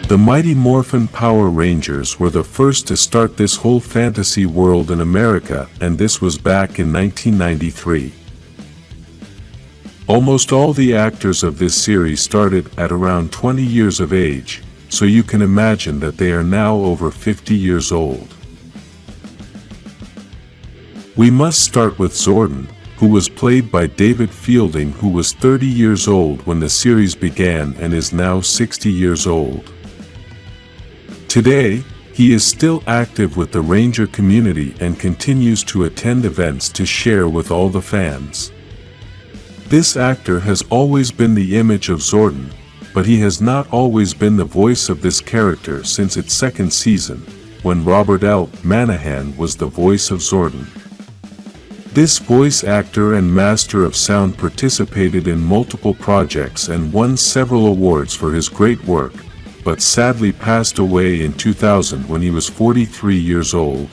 The mighty Morphin Power Rangers were the first to start this whole fantasy world in America, and this was back in 1993. Almost all the actors of this series started at around 20 years of age, so you can imagine that they are now over 50 years old. We must start with Zordon, who was played by David Fielding, who was 30 years old when the series began and is now 60 years old. Today, he is still active with the Ranger community and continues to attend events to share with all the fans. This actor has always been the image of Zordon, but he has not always been the voice of this character since its second season, when Robert L. Manahan was the voice of Zordon. This voice actor and master of sound participated in multiple projects and won several awards for his great work, but sadly passed away in 2000 when he was 43 years old.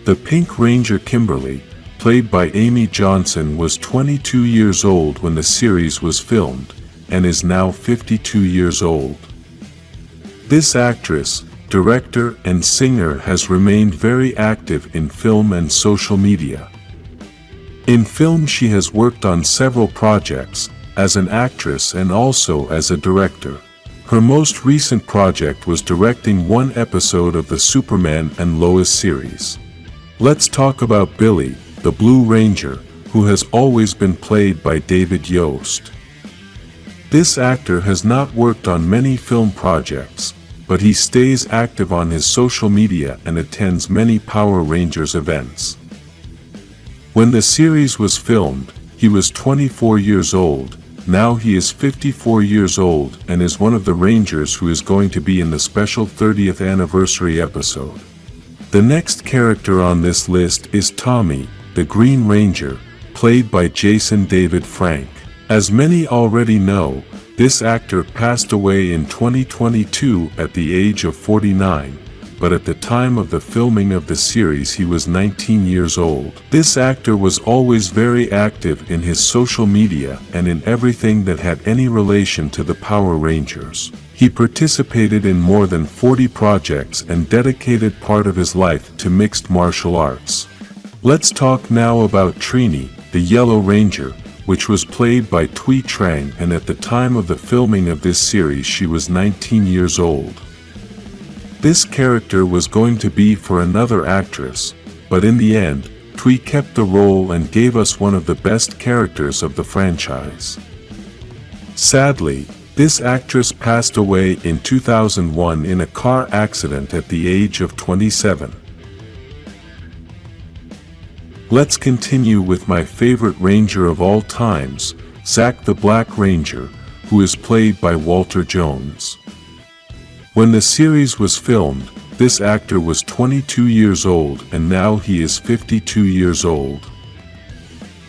The Pink Ranger Kimberly, played by Amy Johnson, was 22 years old when the series was filmed, and is now 52 years old. This actress, director, and singer has remained very active in film and social media. In film she has worked on several projects, as an actress and also as a director. Her most recent project was directing one episode of the Superman and Lois series. Let's talk about Billy, the Blue Ranger, who has always been played by David Yost. This actor has not worked on many film projects, but he stays active on his social media and attends many Power Rangers events. When the series was filmed, he was 24 years old. Now he is 54 years old and is one of the Rangers who is going to be in the special 30th anniversary episode. The next character on this list is Tommy, the Green Ranger, played by Jason David Frank. As many already know, this actor passed away in 2022 at the age of 49, but at the time of the filming of the series he was 19 years old. This actor was always very active in his social media and in everything that had any relation to the Power Rangers. He participated in more than 40 projects and dedicated part of his life to mixed martial arts. Let's talk now about Trini, the Yellow Ranger, which was played by Thuy Trang, and at the time of the filming of this series she was 19 years old. This character was going to be for another actress, but in the end, Thuy kept the role and gave us one of the best characters of the franchise. Sadly, this actress passed away in 2001 in a car accident at the age of 27. Let's continue with my favorite Ranger of all times, Zack the Black Ranger, who is played by Walter Jones. When the series was filmed, this actor was 22 years old and now he is 52 years old.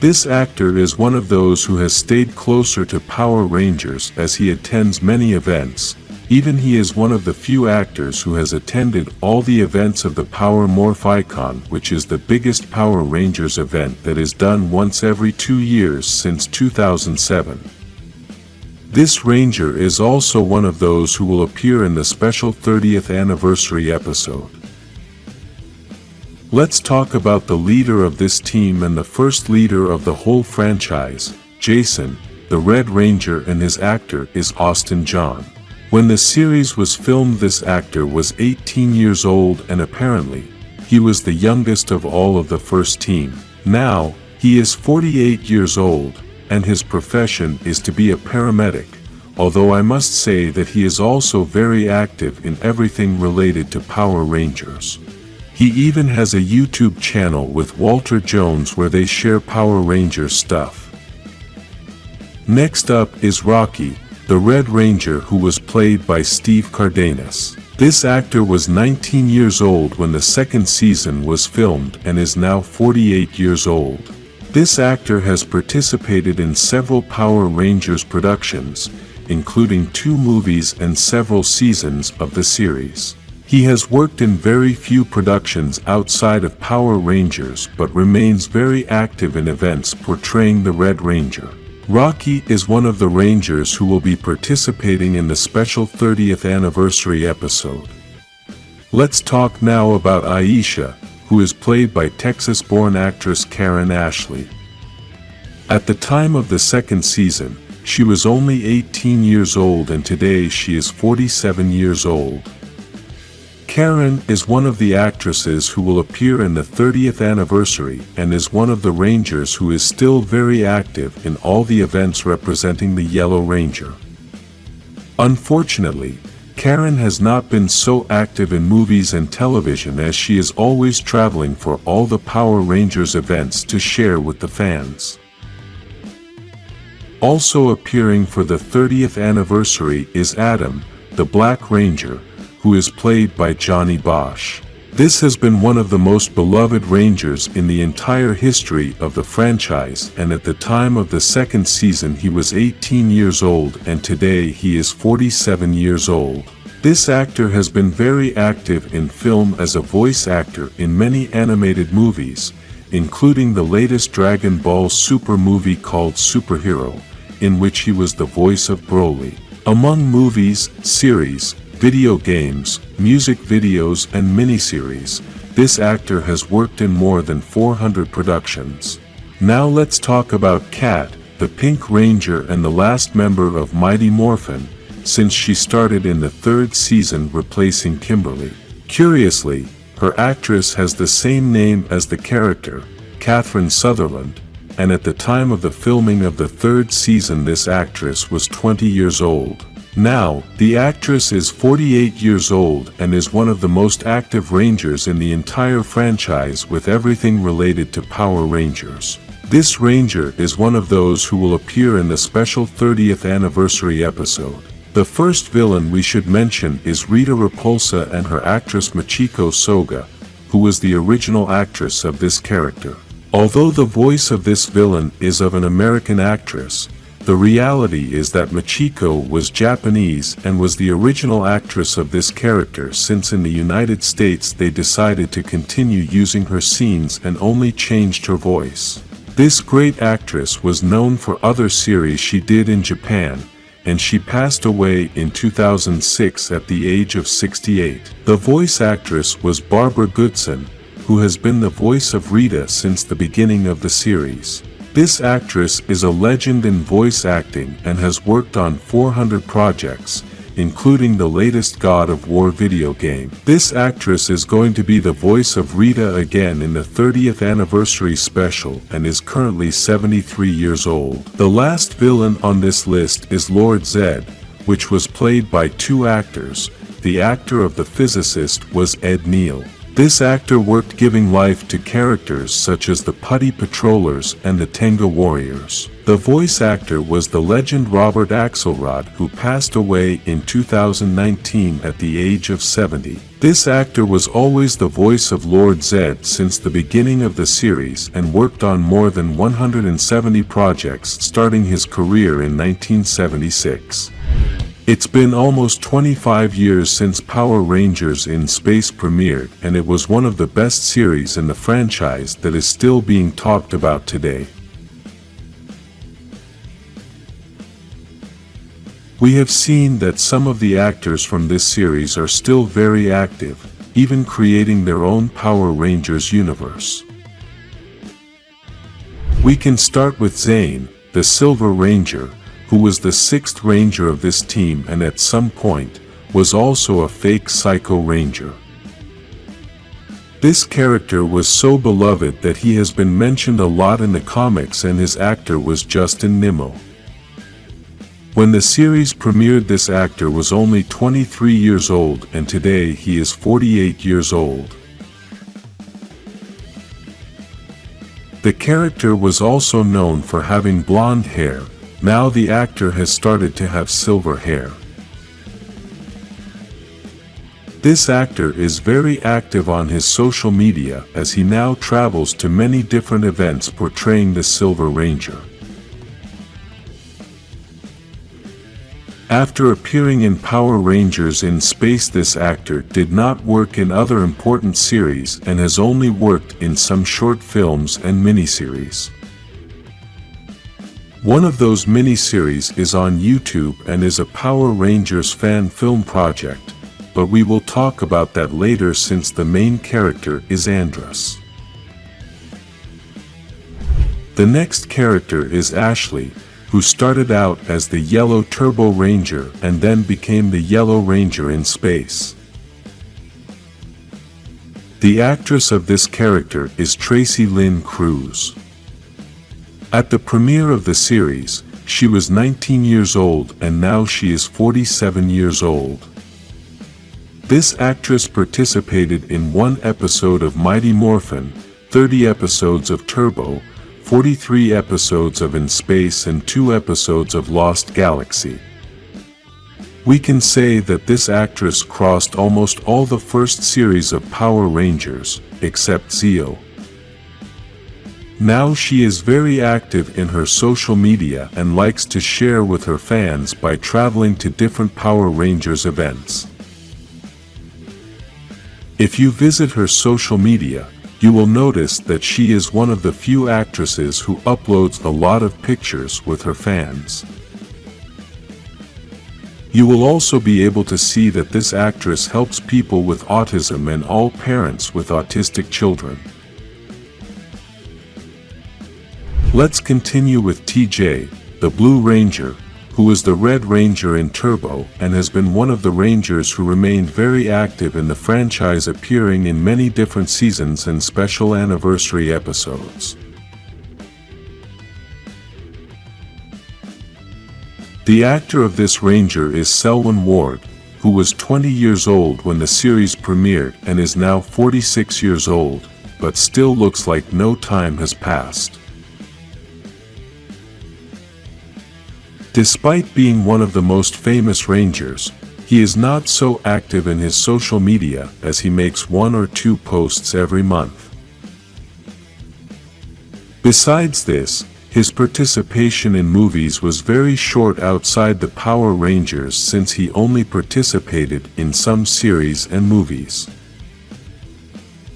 This actor is one of those who has stayed closer to Power Rangers as he attends many events. Even he is one of the few actors who has attended all the events of the Power Morphicon, which is the biggest Power Rangers event that is done once every 2 years since 2007. This Ranger is also one of those who will appear in the special 30th anniversary episode. Let's talk about the leader of this team and the first leader of the whole franchise, Jason, the Red Ranger, and his actor is Austin John. When the series was filmed, this actor was 18 years old and apparently, he was the youngest of all of the first team. Now, he is 48 years old, and his profession is to be a paramedic, although I must say that he is also very active in everything related to Power Rangers. He even has a YouTube channel with Walter Jones where they share Power Rangers stuff. Next up is Rocky, the Red Ranger, who was played by Steve Cardenas. This actor was 19 years old when the second season was filmed and is now 48 years old. This actor has participated in several Power Rangers productions, including 2 movies and several seasons of the series. He has worked in very few productions outside of Power Rangers but remains very active in events portraying the Red Ranger. Rocky is one of the Rangers who will be participating in the special 30th anniversary episode. Let's talk now about Aisha, who is played by Texas-born actress Karen Ashley. At the time of the second season, she was only 18 years old, and today she is 47 years old. Karen is one of the actresses who will appear in the 30th anniversary and is one of the Rangers who is still very active in all the events representing the Yellow Ranger. Unfortunately, Karen has not been so active in movies and television, as she is always traveling for all the Power Rangers events to share with the fans. Also appearing for the 30th anniversary is Adam, the Black Ranger, who is played by Johnny Bosch. This has been one of the most beloved Rangers in the entire history of the franchise, and at the time of the second season he was 18 years old, and today he is 47 years old. This actor has been very active in film as a voice actor in many animated movies, including the latest Dragon Ball Super movie called Superhero, in which he was the voice of Broly. Among movies, series, video games, music videos and miniseries, this actor has worked in more than 400 productions. Now let's talk about Kat, the Pink Ranger and the last member of Mighty Morphin, since she started in the third season replacing Kimberly. Curiously, her actress has the same name as the character, Catherine Sutherland, and at the time of the filming of the third season this actress was 20 years old. Now, the actress is 48 years old and is one of the most active Rangers in the entire franchise with everything related to Power Rangers. This Ranger is one of those who will appear in the special 30th anniversary episode. The first villain we should mention is Rita Repulsa and her actress Machiko Soga, who was the original actress of this character. Although the voice of this villain is of an American actress, the reality is that Machiko was Japanese and was the original actress of this character, since in the United States they decided to continue using her scenes and only changed her voice. This great actress was known for other series she did in Japan, and she passed away in 2006 at the age of 68. The voice actress was Barbara Goodson, who has been the voice of Rita since the beginning of the series. This actress is a legend in voice acting and has worked on 400 projects, including the latest God of War video game. This actress is going to be the voice of Rita again in the 30th anniversary special and is currently 73 years old. The last villain on this list is Lord Zed, which was played by two actors. The actor of the physicist was Ed Neal. This actor worked giving life to characters such as the Putty Patrollers and the Tenga Warriors. The voice actor was the legend Robert Axelrod, who passed away in 2019 at the age of 70. This actor was always the voice of Lord Zed since the beginning of the series and worked on more than 170 projects, starting his career in 1976. It's been almost 25 years since Power Rangers InSpace premiered, and it was one of the best series in the franchise that is still being talked about today. We have seen that some of the actors from this series are still very active, even creating their own Power Rangers universe. We can start with Zane, the Silver Ranger, who was the sixth Ranger of this team and at some point was also a fake Psycho Ranger. This character was so beloved that he has been mentioned a lot in the comics, and his actor was Justin Nimmo. When the series premiered, this actor was only 23 years old, and today he is 48 years old. The character was also known for having blonde hair. Now the actor has started to have silver hair. This actor is very active on his social media as he now travels to many different events portraying the Silver Ranger. After appearing in Power Rangers InSpace, this actor did not work in other important series and has only worked in some short films and miniseries. One of those miniseries is on YouTube and is a Power Rangers fan film project, but we will talk about that later since the main character is Andros. The next character is Ashley, who started out as the Yellow Turbo Ranger and then became the Yellow Ranger in space. The actress of this character is Tracy Lynn Cruz. At the premiere of the series, she was 19 years old and now she is 47 years old. This actress participated in 1 episode of Mighty Morphin, 30 episodes of Turbo, 43 episodes of InSpace and 2 episodes of Lost Galaxy. We can say that this actress crossed almost all the first series of Power Rangers, except Zeo. Now she is very active in her social media and likes to share with her fans by traveling to different Power Rangers events. If you visit her social media, you will notice that she is one of the few actresses who uploads a lot of pictures with her fans. You will also be able to see that this actress helps people with autism and all parents with autistic children. Let's continue with TJ, the Blue Ranger, who is the Red Ranger in Turbo and has been one of the Rangers who remained very active in the franchise, appearing in many different seasons and special anniversary episodes. The actor of this Ranger is Selwyn Ward, who was 20 years old when the series premiered and is now 46 years old, but still looks like no time has passed. Despite being one of the most famous Rangers, he is not so active in his social media as he makes 1 or 2 posts every month. Besides this, his participation in movies was very short outside the Power Rangers since he only participated in some series and movies.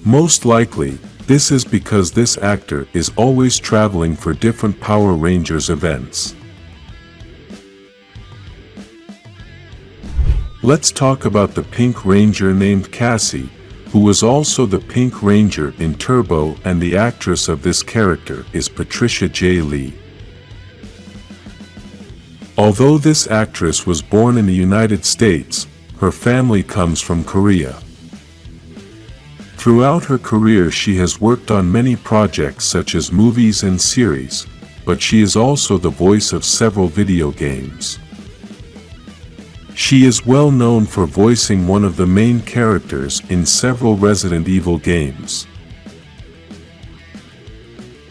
Most likely, this is because this actor is always traveling for different Power Rangers events. Let's talk about the Pink Ranger named Cassie, who was also the Pink Ranger in Turbo, and the actress of this character is Patricia J. Lee. Although this actress was born in the United States, her family comes from Korea. Throughout her career she has worked on many projects such as movies and series, but she is also the voice of several video games. She is well known for voicing one of the main characters in several Resident Evil games.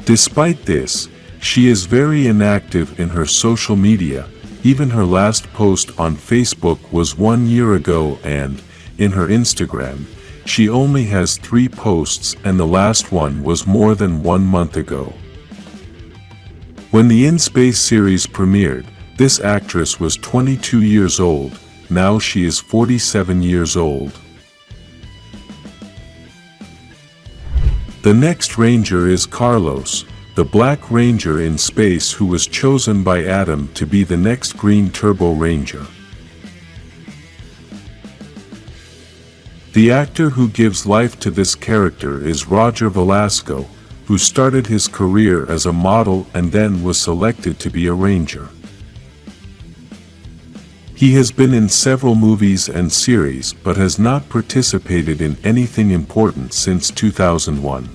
Despite this, she is very inactive in her social media. Even her last post on Facebook was 1 year ago, and, in her Instagram, she only has 3 posts and the last one was more than 1 month ago. When the InSpace series premiered, this actress was 22 years old, now she is 47 years old. The next Ranger is Carlos, the Black Ranger in space, who was chosen by Adam to be the next Green Turbo Ranger. The actor who gives life to this character is Roger Velasco, who started his career as a model and then was selected to be a Ranger. He has been in several movies and series but has not participated in anything important since 2001.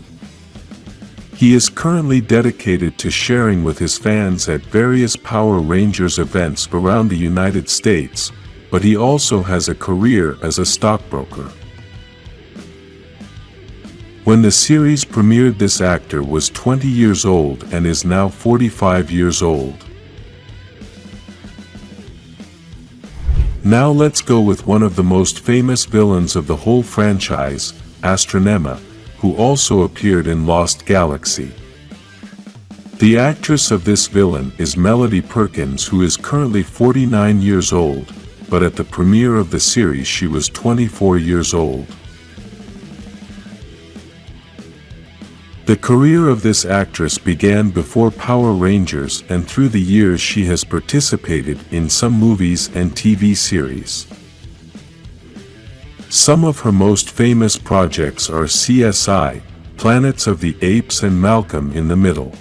He is currently dedicated to sharing with his fans at various Power Rangers events around the United States, but he also has a career as a stockbroker. When the series premiered, this actor was 20 years old and is now 45 years old. Now let's go with one of the most famous villains of the whole franchise, Astronema, who also appeared in Lost Galaxy. The actress of this villain is Melody Perkins, who is currently 49 years old, but at the premiere of the series she was 24 years old. The career of this actress began before Power Rangers, and through the years she has participated in some movies and TV series. Some of her most famous projects are CSI, Planets of the Apes, and Malcolm in the Middle.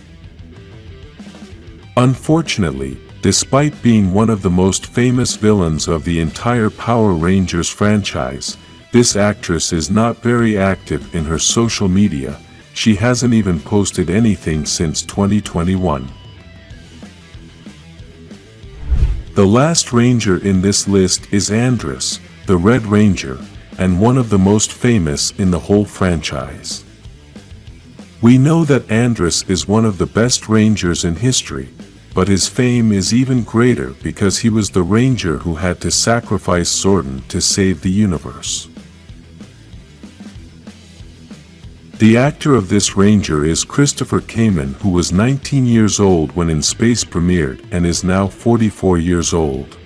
Unfortunately, despite being one of the most famous villains of the entire Power Rangers franchise, this actress is not very active in her social media. She hasn't even posted anything since 2021. The last Ranger in this list is Andrus, the Red Ranger, and one of the most famous in the whole franchise. We know that Andrus is one of the best Rangers in history, but his fame is even greater because he was the Ranger who had to sacrifice Zordon to save the universe. The actor of this Ranger is Christopher Kamen, who was 19 years old when InSpace premiered and is now 44 years old.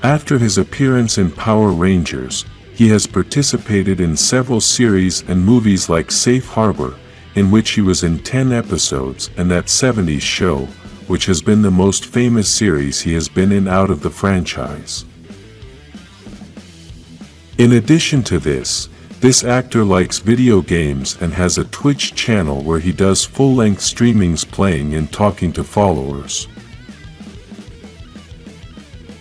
After his appearance in Power Rangers, he has participated in several series and movies like Safe Harbor, in which he was in 10 episodes, and That 70s Show, which has been the most famous series he has been in out of the franchise. In addition to this actor likes video games and has a Twitch channel where he does full-length streamings playing and talking to followers.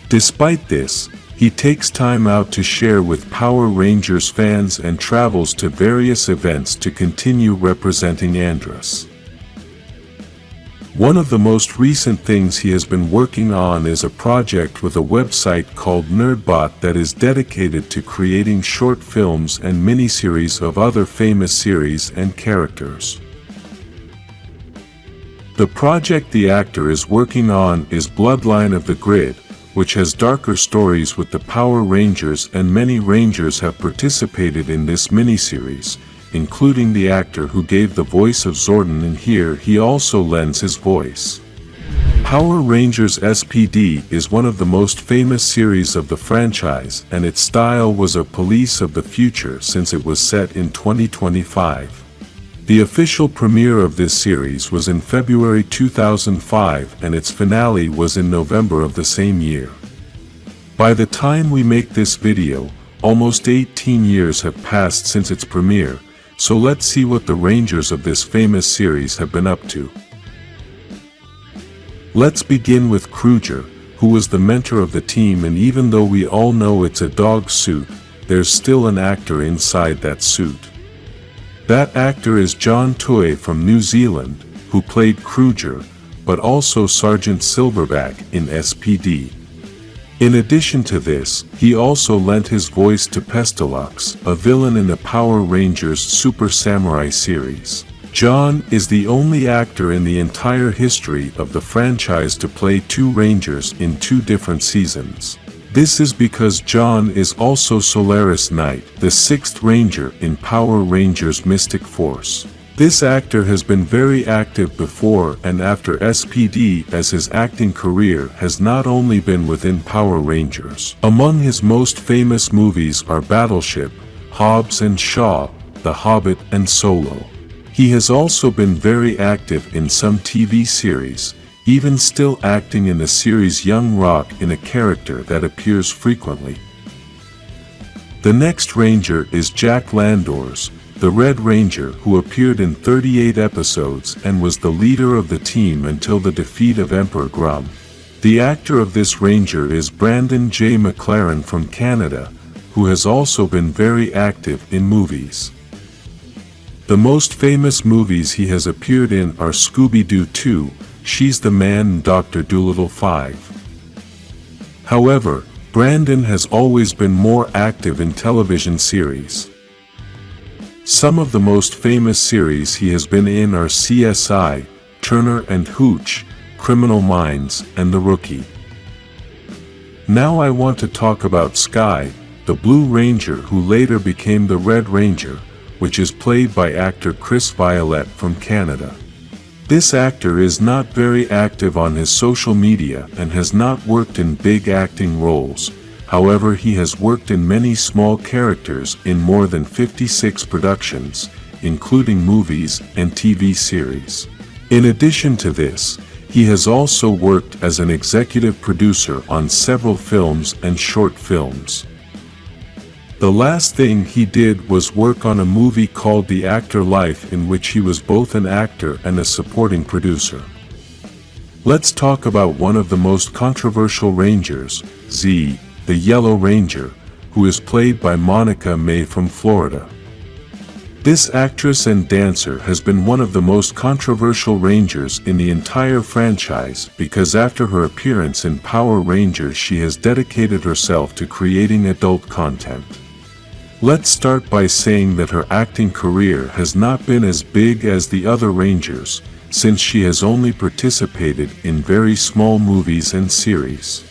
Despite this, he takes time out to share with Power Rangers fans and travels to various events to continue representing Andrus. One of the most recent things he has been working on is a project with a website called Nerdbot that is dedicated to creating short films and miniseries of other famous series and characters. The project the actor is working on is Bloodline of the Grid, which has darker stories with the Power Rangers, and many Rangers have participated in this miniseries, including the actor who gave the voice of Zordon, and here he also lends his voice. Power Rangers SPD is one of the most famous series of the franchise, and its style was a police of the future since it was set in 2025. The official premiere of this series was in February 2005, and its finale was in November of the same year. By the time we make this video, almost 18 years have passed since its premiere, so let's see what the Rangers of this famous series have been up to. Let's begin with Kruger, who was the mentor of the team, and even though we all know it's a dog suit, there's still an actor inside that suit. That actor is John Toy from New Zealand, who played Kruger, but also Sergeant Silverback in SPD. In addition to this, he also lent his voice to Pestilux, a villain in the Power Rangers Super Samurai series. John is the only actor in the entire history of the franchise to play two Rangers in two different seasons. This is because John is also Solaris Knight, the sixth Ranger in Power Rangers Mystic Force. This actor has been very active before and after SPD, as his acting career has not only been within Power Rangers. Among his most famous movies are Battleship, Hobbs and Shaw, The Hobbit, and Solo. He has also been very active in some TV series, even still acting in the series Young Rock in a character that appears frequently. The next Ranger is Jack Landors, the Red Ranger, who appeared in 38 episodes and was the leader of the team until the defeat of Emperor Grum. The actor of this Ranger is Brandon J. McLaren from Canada, who has also been very active in movies. The most famous movies he has appeared in are Scooby-Doo 2, She's the Man, and Dr. Dolittle 5. However, Brandon has always been more active in television series. Some of the most famous series he has been in are CSI, Turner and Hooch, Criminal Minds, and The Rookie. Now I want to talk about Sky, the Blue Ranger, who later became the Red Ranger, which is played by actor Chris Violet from Canada. This actor is not very active on his social media and has not worked in big acting roles. However, he has worked in many small characters in more than 56 productions, including movies and TV series. In addition to this, he has also worked as an executive producer on several films and short films. The last thing he did was work on a movie called The Actor Life, in which he was both an actor and a supporting producer. Let's talk about one of the most controversial Rangers, Z, the Yellow Ranger, who is played by Monica May from Florida. This actress and dancer has been one of the most controversial Rangers in the entire franchise because after her appearance in Power Rangers she has dedicated herself to creating adult content. Let's start by saying that her acting career has not been as big as the other Rangers, since she has only participated in very small movies and series.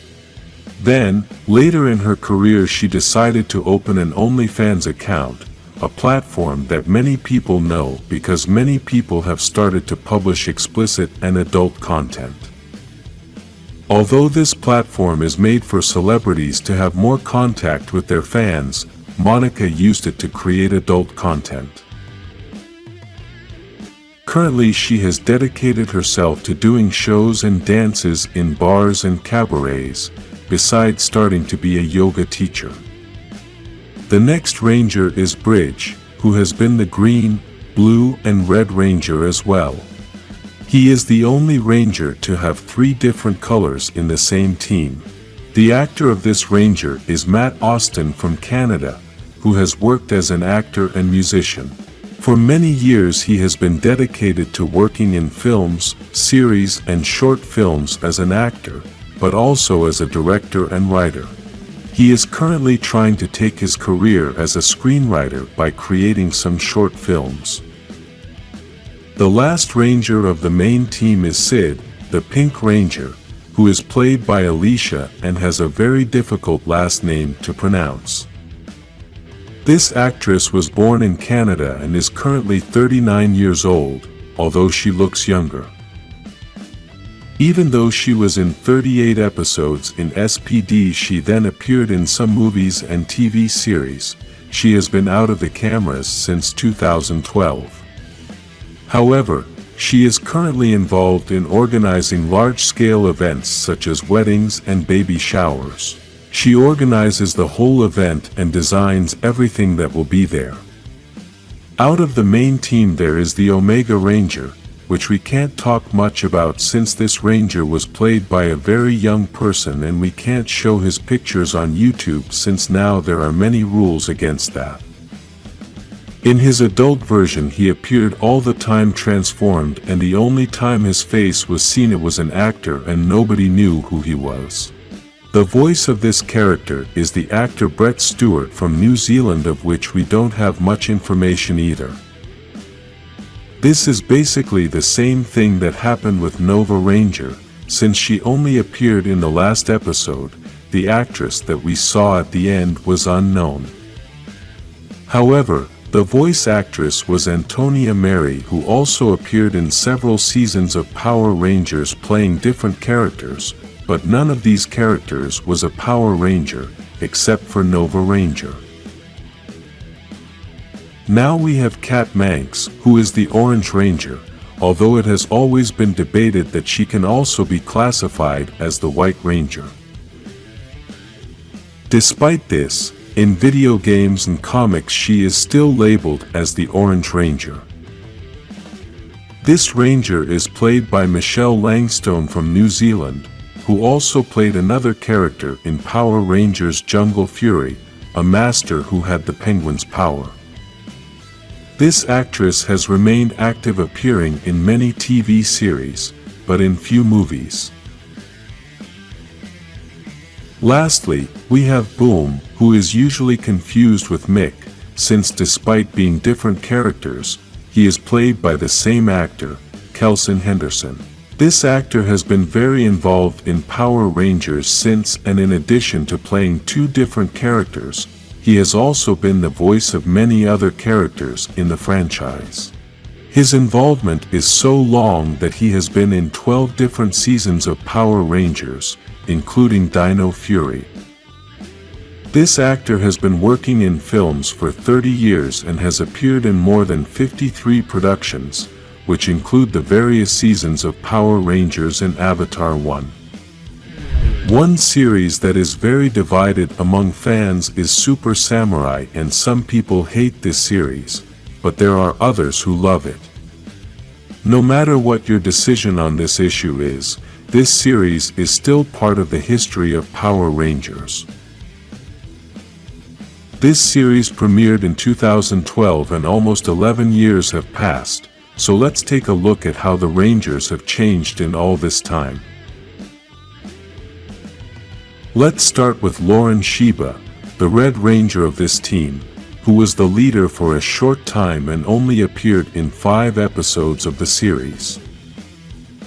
Then, later in her career she decided to open an OnlyFans account, a platform that many people know because many people have started to publish explicit and adult content. Although this platform is made for celebrities to have more contact with their fans, Monica used it to create adult content. Currently she has dedicated herself to doing shows and dances in bars and cabarets, besides starting to be a yoga teacher. The next Ranger is Bridge, who has been the Green, Blue and Red Ranger as well. He is the only Ranger to have 3 different colors in the same team. The actor of this Ranger is Matt Austin from Canada, who has worked as an actor and musician. For many years he has been dedicated to working in films, series and short films as an actor, but also as a director and writer. He is currently trying to take his career as a screenwriter by creating some short films. The last Ranger of the main team is Sid, the Pink Ranger, who is played by Alicia and has a very difficult last name to pronounce. This actress was born in Canada and is currently 39 years old, although she looks younger. Even though she was in 38 episodes in SPD, she then appeared in some movies and TV series. She has been out of the cameras since 2012. However, she is currently involved in organizing large-scale events such as weddings and baby showers. She organizes the whole event and designs everything that will be there. Out of the main team there is the Omega Ranger, which we can't talk much about since this Ranger was played by a very young person and we can't show his pictures on YouTube since now there are many rules against that. In his adult version he appeared all the time transformed, and the only time his face was seen it was an actor and nobody knew who he was. The voice of this character is the actor Brett Stewart from New Zealand, of which we don't have much information either. This is basically the same thing that happened with Nova Ranger, since she only appeared in the last episode. The actress that we saw at the end was unknown. However, the voice actress was Antonia Mary, who also appeared in several seasons of Power Rangers playing different characters, but none of these characters was a Power Ranger, except for Nova Ranger. Now we have Kat Manx, who is the Orange Ranger, although it has always been debated that she can also be classified as the White Ranger. Despite this, in video games and comics she is still labeled as the Orange Ranger. This Ranger is played by Michelle Langstone from New Zealand, who also played another character in Power Rangers Jungle Fury, a master who had the Penguin's power. This actress has remained active, appearing in many TV series, but in few movies. Lastly, we have Boom, who is usually confused with Mick, since despite being different characters, he is played by the same actor, Kelson Henderson. This actor has been very involved in Power Rangers since, and in addition to playing 2 different characters, he has also been the voice of many other characters in the franchise. His involvement is so long that he has been in 12 different seasons of Power Rangers, including Dino Fury. This actor has been working in films for 30 years and has appeared in more than 53 productions, which include the various seasons of Power Rangers and Avatar 1. One series that is very divided among fans is Super Samurai, and some people hate this series, but there are others who love it. No matter what your decision on this issue is, this series is still part of the history of Power Rangers. This series premiered in 2012 and almost 11 years have passed, so let's take a look at how the Rangers have changed in all this time. Let's start with Lauren Shiba, the Red Ranger of this team, who was the leader for a short time and only appeared in 5 episodes of the series.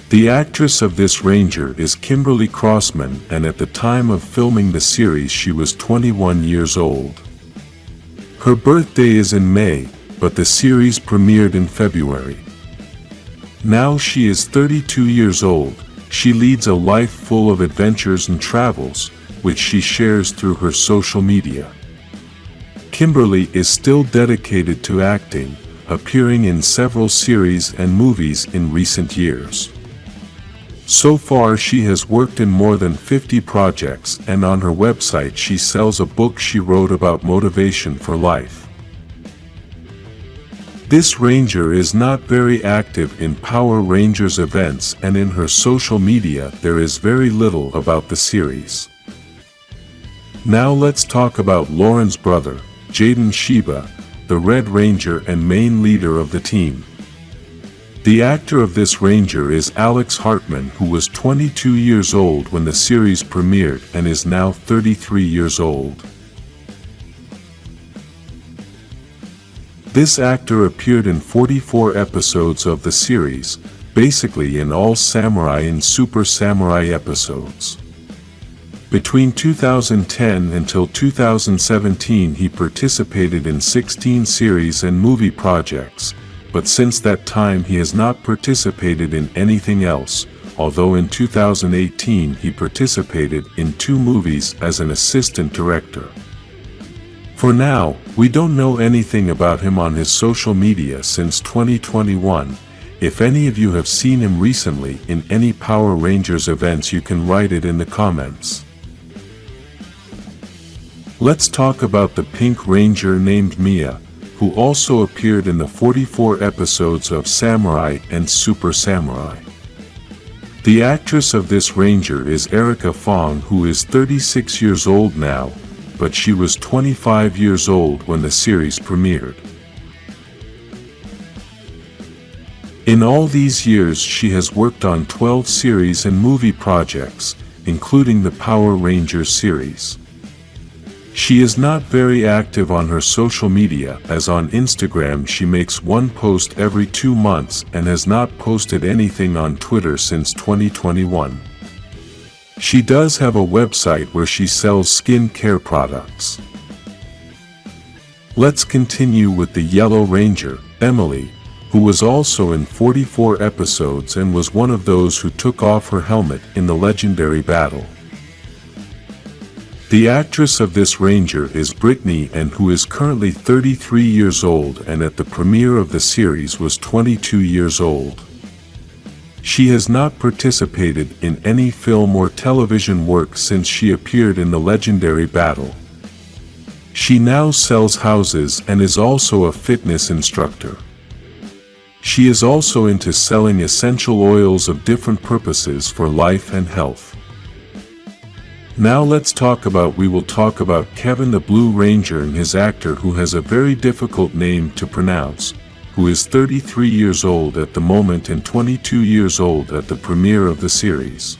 The actress of this Ranger is Kimberly Crossman, and at the time of filming the series she was 21 years old. Her birthday is in May, but the series premiered in February. Now she is 32 years old. She leads a life full of adventures and travels, which she shares through her social media. Kimberly is still dedicated to acting, appearing in several series and movies in recent years. So far she has worked in more than 50 projects, and on her website she sells a book she wrote about motivation for life. This Ranger is not very active in Power Rangers events, and in her social media there is very little about the series. Now let's talk about Lauren's brother, Jaden Shiba, the Red Ranger and main leader of the team. The actor of this Ranger is Alex Hartman, who was 22 years old when the series premiered and is now 33 years old. This actor appeared in 44 episodes of the series, basically in all Samurai and Super Samurai episodes. Between 2010 until 2017 he participated in 16 series and movie projects, but since that time he has not participated in anything else, although in 2018 he participated in 2 movies as an assistant director. For now, we don't know anything about him on his social media since 2021. If any of you have seen him recently in any Power Rangers events, you can write it in the comments. Let's talk about the Pink Ranger named Mia, who also appeared in the 44 episodes of Samurai and Super Samurai. The actress of this Ranger is Erica Fong, who is 36 years old now, but she was 25 years old when the series premiered. In all these years she has worked on 12 series and movie projects, including the Power Rangers series. She is not very active on her social media, as on Instagram she makes one post every 2 months and has not posted anything on Twitter since 2021. She does have a website where she sells skin care products. Let's continue with the Yellow Ranger, Emily, who was also in 44 episodes and was one of those who took off her helmet in the legendary battle. The actress of this Ranger is Brittany, and who is currently 33 years old and at the premiere of the series was 22 years old. She has not participated in any film or television work since she appeared in the legendary battle. She now sells houses and is also a fitness instructor. She is also into selling essential oils of different purposes for life and health. Now we will talk about Kevin the Blue Ranger and his actor, who has a very difficult name to pronounce, who is 33 years old at the moment and 22 years old at the premiere of the series.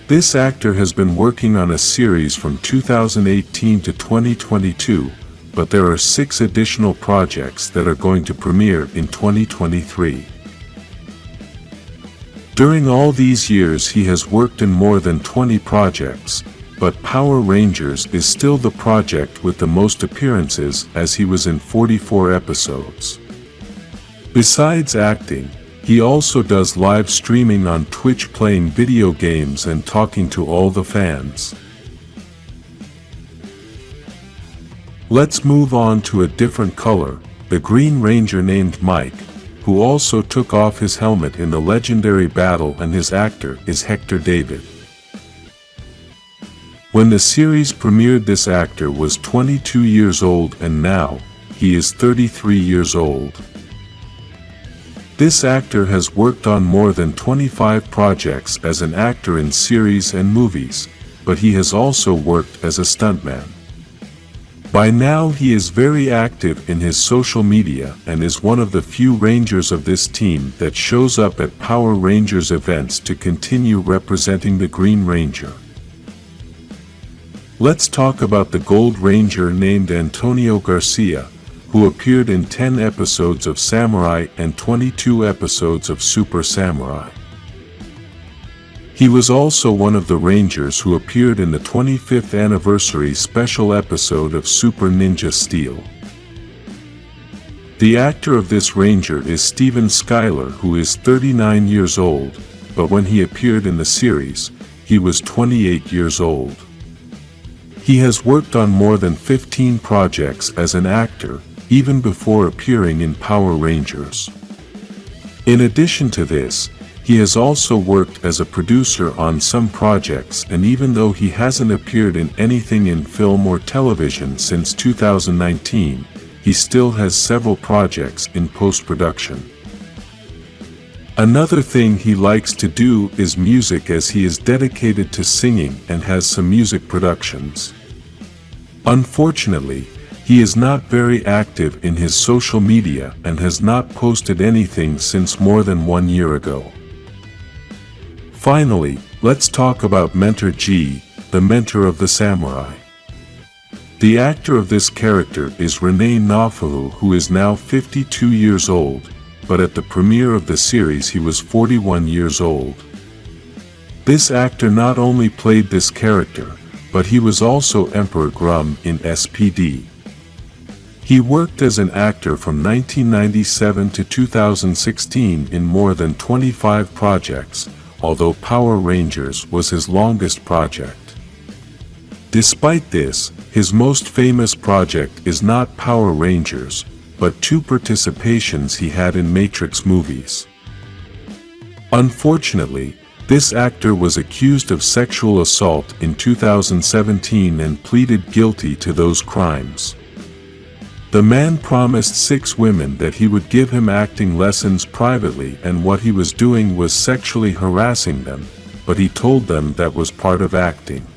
This actor has been working on a series from 2018 to 2022, but there are 6 additional projects that are going to premiere in 2023. During all these years he has worked in more than 20 projects, but Power Rangers is still the project with the most appearances, as he was in 44 episodes. Besides acting, he also does live streaming on Twitch, playing video games and talking to all the fans. Let's move on to a different color, the Green Ranger named Mike, who also took off his helmet in the legendary battle, and his actor is Hector David. When the series premiered, this actor was 22 years old and now he is 33 years old. This actor has worked on more than 25 projects as an actor in series and movies, but he has also worked as a stuntman. By now he is very active in his social media and is one of the few Rangers of this team that shows up at Power Rangers events to continue representing the Green Ranger. Let's talk about the Gold Ranger named Antonio Garcia, who appeared in 10 episodes of Samurai and 22 episodes of Super Samurai. He was also one of the Rangers who appeared in the 25th anniversary special episode of Super Ninja Steel. The actor of this Ranger is Steven Skyler, who is 39 years old, but when he appeared in the series, he was 28 years old. He has worked on more than 15 projects as an actor, even before appearing in Power Rangers. In addition to this, he has also worked as a producer on some projects, and even though he hasn't appeared in anything in film or television since 2019, he still has several projects in post-production. Another thing he likes to do is music, as he is dedicated to singing and has some music productions. Unfortunately, he is not very active in his social media and has not posted anything since more than 1 year ago. Finally, let's talk about Mentor G, the mentor of the samurai. The actor of this character is Rene Nafalu, who is now 52 years old, but at the premiere of the series he was 41 years old. This actor not only played this character, but he was also Emperor Grum in SPD. He worked as an actor from 1997 to 2016 in more than 25 projects, although Power Rangers was his longest project. Despite this, his most famous project is not Power Rangers, but 2 participations he had in Matrix movies. Unfortunately, this actor was accused of sexual assault in 2017 and pleaded guilty to those crimes. The man promised 6 women that he would give him acting lessons privately, and what he was doing was sexually harassing them, but he told them that was part of acting.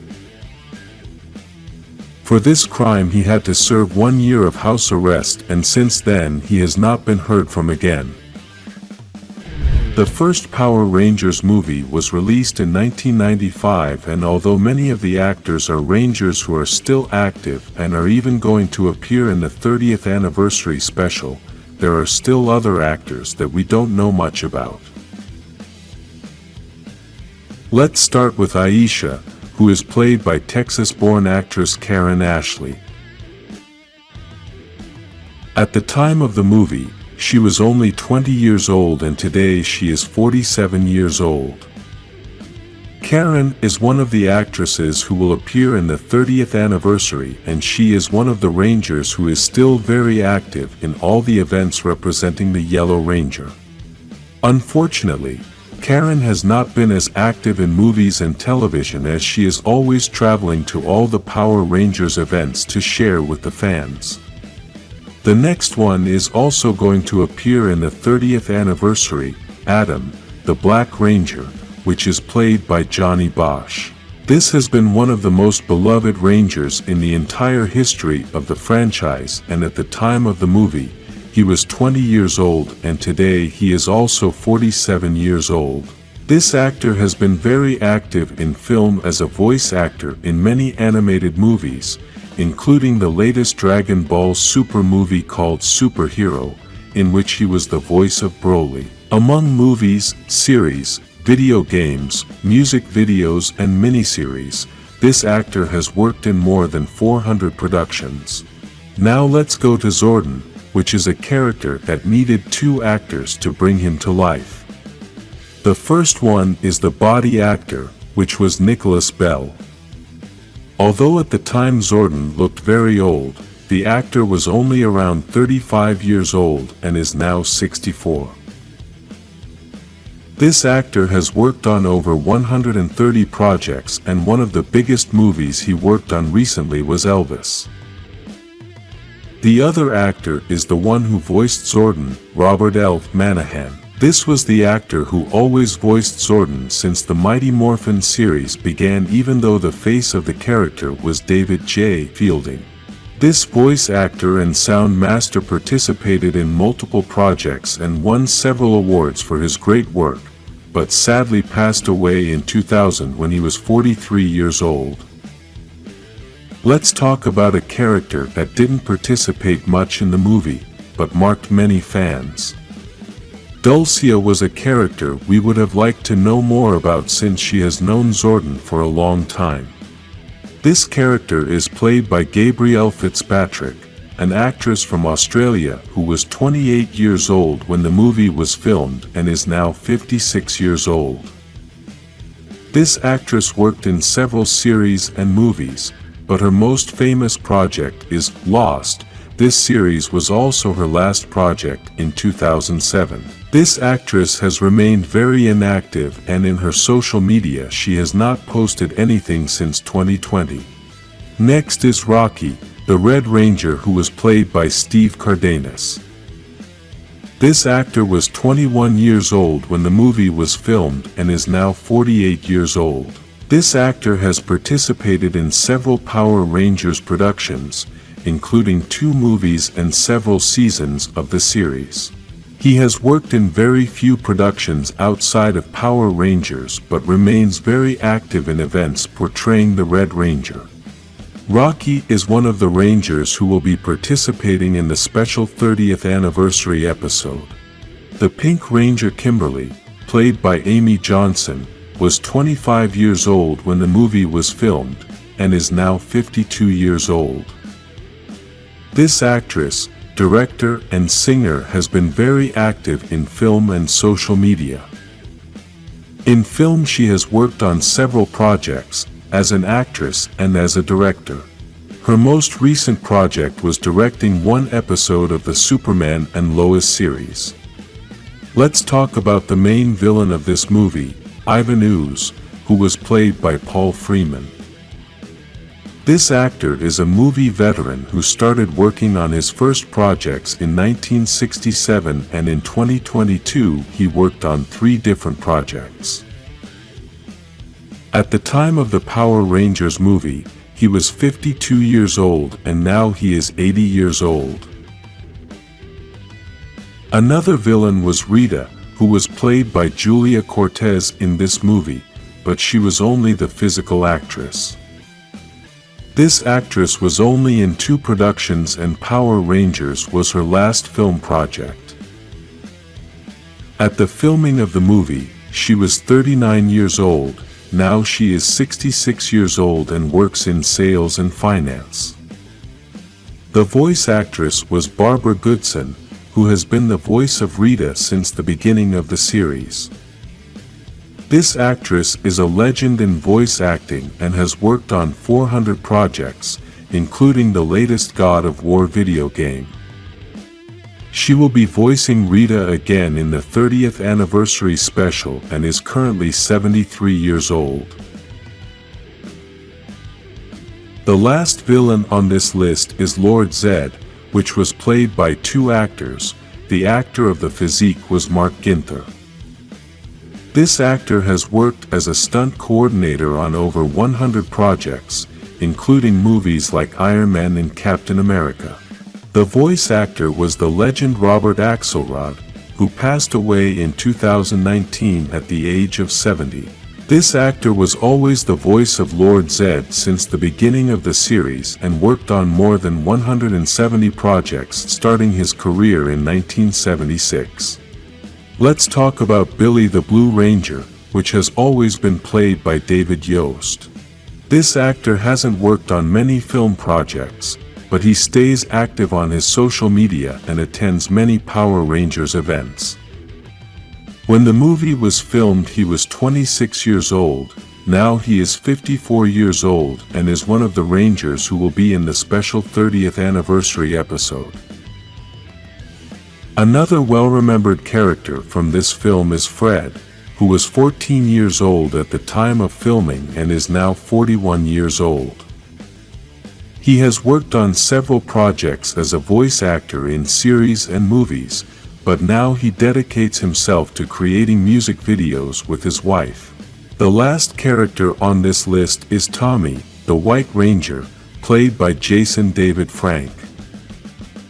For this crime he had to serve 1 year of house arrest, and since then he has not been heard from again. The first Power Rangers movie was released in 1995, and although many of the actors are Rangers who are still active and are even going to appear in the 30th anniversary special, there are still other actors that we don't know much about. Let's start with Aisha, who is played by Texas-born actress Karen Ashley. At the time of the movie, she was only 20 years old, and today she is 47 years old. Karen is one of the actresses who will appear in the 30th anniversary, and she is one of the Rangers who is still very active in all the events representing the Yellow Ranger. Unfortunately, Karen has not been as active in movies and television, as she is always traveling to all the Power Rangers events to share with the fans. The next one is also going to appear in the 30th anniversary, Adam, the Black Ranger, which is played by Johnny Bosch. This has been one of the most beloved Rangers in the entire history of the franchise, and at the time of the movie, he was 20 years old, and today he is also 47 years old. This actor has been very active in film as a voice actor in many animated movies, including the latest Dragon Ball Super movie called Superhero, in which he was the voice of Broly. Among movies, series, video games, music videos and miniseries, this actor has worked in more than 400 productions. Now let's go to Zordon, which is a character that needed 2 actors to bring him to life. The first one is the body actor, which was Nicholas Bell. Although at the time Zordon looked very old, the actor was only around 35 years old and is now 64. This actor has worked on over 130 projects, and one of the biggest movies he worked on recently was Elvis. The other actor is the one who voiced Zordon, Robert L. Manahan. This was the actor who always voiced Zordon since the Mighty Morphin series began, even though the face of the character was David J. Fielding. This voice actor and sound master participated in multiple projects and won several awards for his great work, but sadly passed away in 2000 when he was 43 years old. Let's talk about a character that didn't participate much in the movie, but marked many fans. Dulcia was a character we would have liked to know more about since she has known Zordon for a long time. This character is played by Gabrielle Fitzpatrick, an actress from Australia who was 28 years old when the movie was filmed and is now 56 years old. This actress worked in several series and movies, but her most famous project is Lost. This series was also her last project in 2007. This actress has remained very inactive, and in her social media she has not posted anything since 2020. Next is Rocky, the Red Ranger, who was played by Steve Cardenas. This actor was 21 years old when the movie was filmed and is now 48 years old. This actor has participated in several Power Rangers productions, including 2 movies and several seasons of the series. He has worked in very few productions outside of Power Rangers, but remains very active in events portraying the Red Ranger. Rocky is one of the Rangers who will be participating in the special 30th anniversary episode. The Pink Ranger Kimberly, played by Amy Johnson, was 25 years old when the movie was filmed, and is now 52 years old. This actress, director, and singer has been very active in film and social media. In film she has worked on several projects, as an actress and as a director. Her most recent project was directing one episode of the Superman and Lois series. Let's talk about the main villain of this movie, Ivan Ooze, who was played by Paul Freeman. This actor is a movie veteran who started working on his first projects in 1967, and in 2022 he worked on 3 different projects. At the time of the Power Rangers movie, he was 52 years old, and now he is 80 years old. Another villain was Rita, who was played by Julia Cortez in this movie, but she was only the physical actress. This actress was only in 2 productions, and Power Rangers was her last film project. At the filming of the movie, she was 39 years old. Now she is 66 years old and works in sales and finance. The voice actress was Barbara Goodson, who has been the voice of Rita since the beginning of the series. This actress is a legend in voice acting and has worked on 400 projects, including the latest God of War video game. She will be voicing Rita again in the 30th anniversary special and is currently 73 years old. The last villain on this list is Lord Zed, which was played by 2 actors. The actor of the physique was Mark Ginther. This actor has worked as a stunt coordinator on over 100 projects, including movies like Iron Man and Captain America. The voice actor was the legend Robert Axelrod, who passed away in 2019 at the age of 70. This actor was always the voice of Lord Zed since the beginning of the series and worked on more than 170 projects, starting his career in 1976. Let's talk about Billy the Blue Ranger, which has always been played by David Yost. This actor hasn't worked on many film projects, but he stays active on his social media and attends many Power Rangers events. When the movie was filmed he was 26 years old. Now he is 54 years old and is one of the Rangers who will be in the special 30th anniversary episode. Another well-remembered character from this film is Fred, who was 14 years old at the time of filming and is now 41 years old. He has worked on several projects as a voice actor in series and movies, but now he dedicates himself to creating music videos with his wife. The last character on this list is Tommy, the White Ranger, played by Jason David Frank.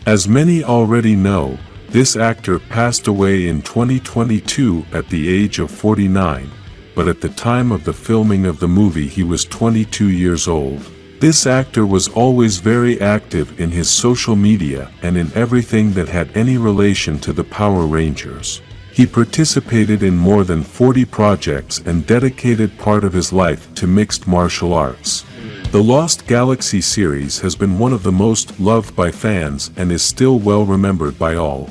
As many already know, this actor passed away in 2022 at the age of 49, but at the time of the filming of the movie he was 22 years old. This actor was always very active in his social media and in everything that had any relation to the Power Rangers. He participated in more than 40 projects and dedicated part of his life to mixed martial arts. The Lost Galaxy series has been one of the most loved by fans and is still well remembered by all.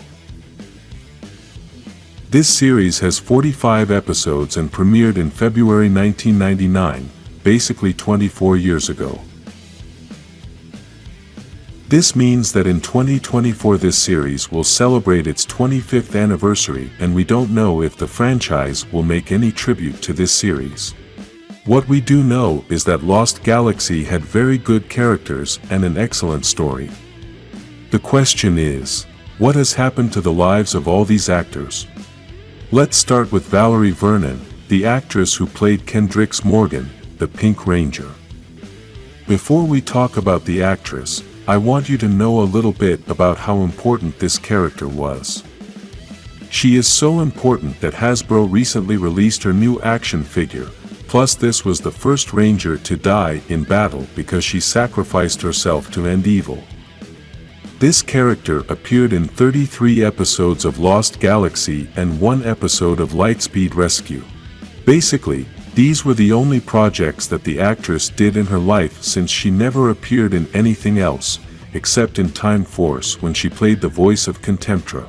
This series has 45 episodes and premiered in February 1999, basically 24 years ago. This means that in 2024 this series will celebrate its 25th anniversary, and we don't know if the franchise will make any tribute to this series. What we do know is that Lost Galaxy had very good characters and an excellent story. The question is, what has happened to the lives of all these actors? Let's start with Valerie Vernon, the actress who played Kendrix Morgan, the Pink Ranger. Before we talk about the actress, I want you to know a little bit about how important this character was. She is so important that Hasbro recently released her new action figure, plus this was the first Ranger to die in battle because she sacrificed herself to end evil. This character appeared in 33 episodes of Lost Galaxy and 1 episode of Lightspeed Rescue. Basically, these were the only projects that the actress did in her life since she never appeared in anything else, except in Time Force when she played the voice of Contemptra.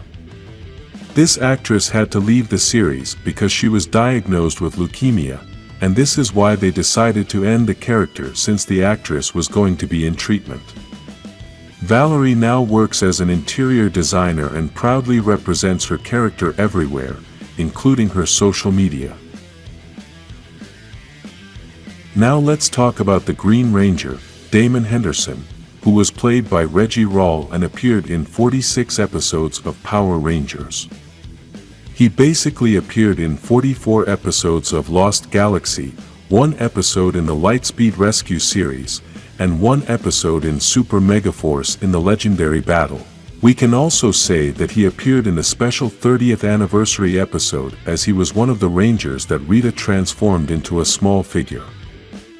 This actress had to leave the series because she was diagnosed with leukemia, and this is why they decided to end the character since the actress was going to be in treatment. Valerie now works as an interior designer and proudly represents her character everywhere, including her social media. Now let's talk about the Green Ranger, Damon Henderson, who was played by Reggie Rawl and appeared in 46 episodes of Power Rangers. He basically appeared in 44 episodes of Lost Galaxy, 1 episode in the Lightspeed Rescue series, and 1 episode in Super Megaforce in the Legendary Battle. We can also say that he appeared in the special 30th anniversary episode as he was one of the Rangers that Rita transformed into a small figure.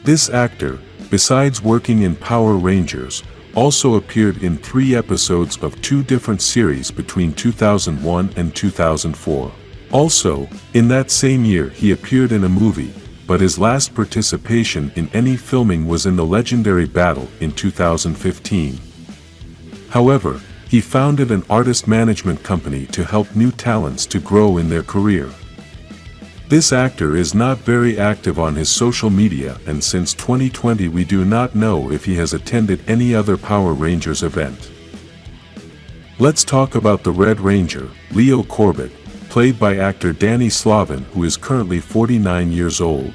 This actor, besides working in Power Rangers, also appeared in 3 episodes of 2 different series between 2001 and 2004. Also, in that same year he appeared in a movie, but his last participation in any filming was in the Legendary Battle in 2015. However, he founded an artist management company to help new talents to grow in their career. This actor is not very active on his social media, and since 2020 we do not know if he has attended any other Power Rangers event. Let's talk about the Red Ranger, Leo Corbett, played by actor Danny Slavin, who is currently 49 years old.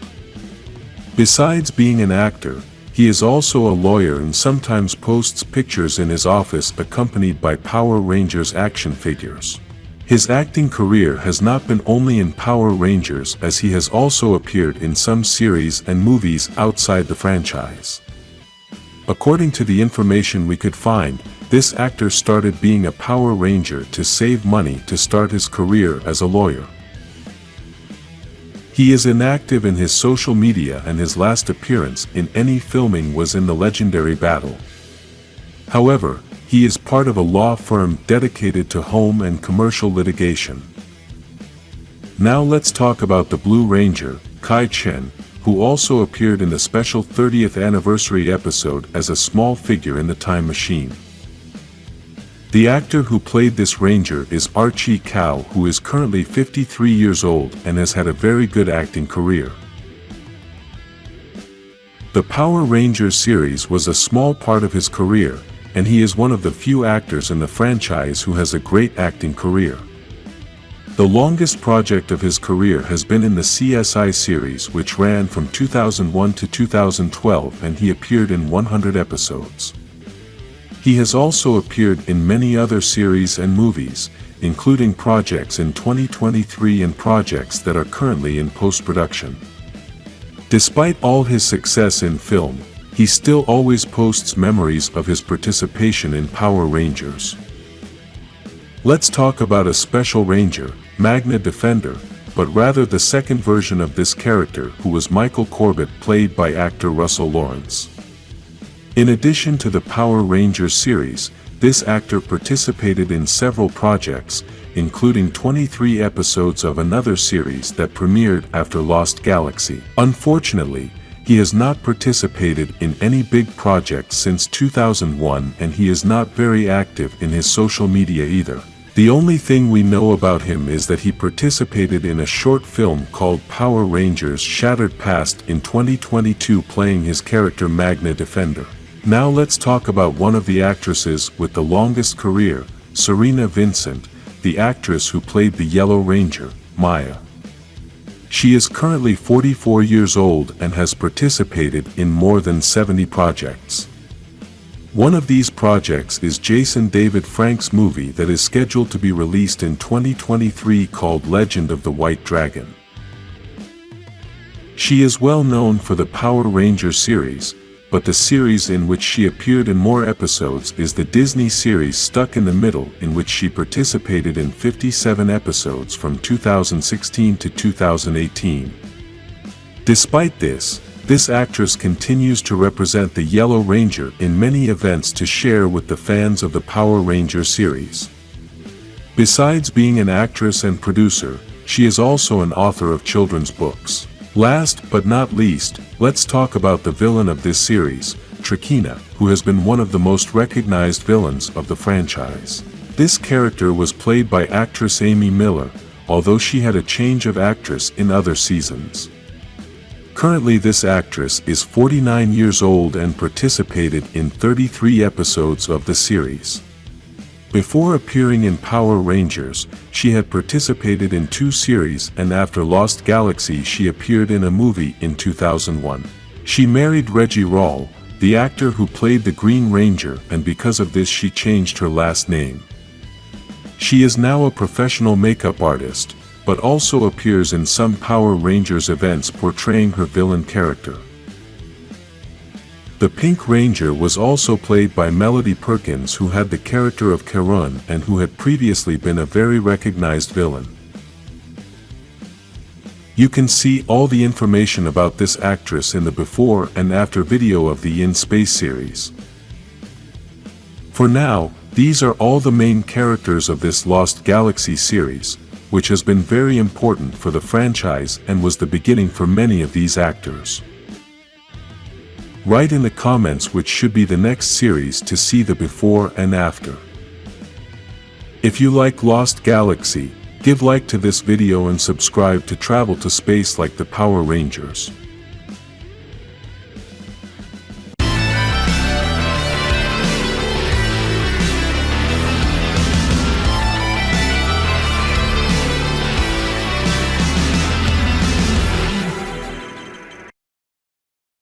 Besides being an actor, he is also a lawyer and sometimes posts pictures in his office accompanied by Power Rangers action figures. His acting career has not been only in Power Rangers, as he has also appeared in some series and movies outside the franchise. According to the information we could find, this actor started being a Power Ranger to save money to start his career as a lawyer. He is inactive in his social media, and his last appearance in any filming was in the Legendary Battle. However, he is part of a law firm dedicated to home and commercial litigation. Now let's talk about the Blue Ranger, Kai Chen, who also appeared in the special 30th anniversary episode as a small figure in the time machine. The actor who played this ranger is Archie Kao, who is currently 53 years old and has had a very good acting career. The Power Rangers series was a small part of his career, and he is one of the few actors in the franchise who has a great acting career. The longest project of his career has been in the CSI series, which ran from 2001 to 2012, and he appeared in 100 episodes. He has also appeared in many other series and movies, including projects in 2023 and projects that are currently in post-production. Despite all his success in film, he still always posts memories of his participation in Power Rangers. Let's talk about a special ranger, Magna Defender, but rather the second version of this character, who was Michael Corbett, played by actor Russell Lawrence. In addition to the Power Rangers series, this actor participated in several projects, including 23 episodes of another series that premiered after Lost Galaxy. Unfortunately, he has not participated in any big projects since 2001, and he is not very active in his social media either. The only thing we know about him is that he participated in a short film called Power Rangers Shattered Past in 2022, playing his character Magna Defender. Now let's talk about one of the actresses with the longest career, Serena Vincent, the actress who played the Yellow Ranger, Maya. She is currently 44 years old and has participated in more than 70 projects. One of these projects is Jason David Frank's movie that is scheduled to be released in 2023 called Legend of the White Dragon. She is well known for the Power Rangers series, but the series in which she appeared in more episodes is the Disney series Stuck in the Middle, in which she participated in 57 episodes from 2016 to 2018. Despite this actress continues to represent the Yellow Ranger in many events to share with the fans of the Power Rangers series. Besides being an actress and producer, she is also an author of children's books. Last but not least, let's talk about the villain of this series, Trakina, who has been one of the most recognized villains of the franchise. This character was played by actress Amy Miller, although she had a change of actress in other seasons. Currently, this actress is 49 years old and participated in 33 episodes of the series. Before appearing in Power Rangers, she had participated in 2 series, and after Lost Galaxy she appeared in a movie in 2001. She married Reggie Rawl, the actor who played the Green Ranger, and because of this she changed her last name. She is now a professional makeup artist, but also appears in some Power Rangers events portraying her villain character. The Pink Ranger was also played by Melody Perkins, who had the character of Karun and who had previously been a very recognized villain. You can see all the information about this actress in the before and after video of the InSpace series. For now, these are all the main characters of this Lost Galaxy series, which has been very important for the franchise and was the beginning for many of these actors. Write in the comments which should be the next series to see the before and after. If you like Lost Galaxy, give like to this video and subscribe to travel to space like the Power Rangers.